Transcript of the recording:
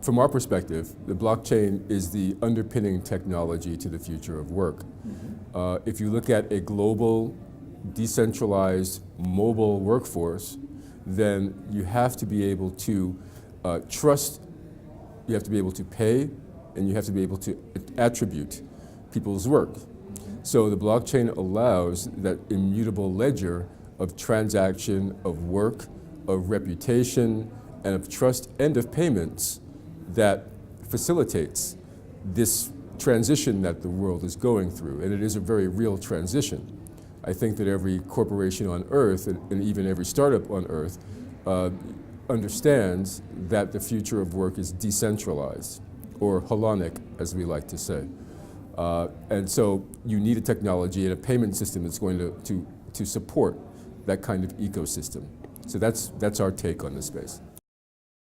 from our perspective, the blockchain is the underpinning technology to the future of work. If you look at a global, decentralized, mobile workforce, then you have to be able to trust, you have to be able to pay, and you have to be able to attribute people's work. So the blockchain allows that immutable ledger of transaction, of work, of reputation, and of trust, and of payments that facilitates this transition that the world is going through. And it is a very real transition. I think that every corporation on earth, and even every startup on earth, understands that the future of work is decentralized, or holonic, as we like to say. And so you need a technology and a payment system that's going to support that kind of ecosystem. So that's our take on this space.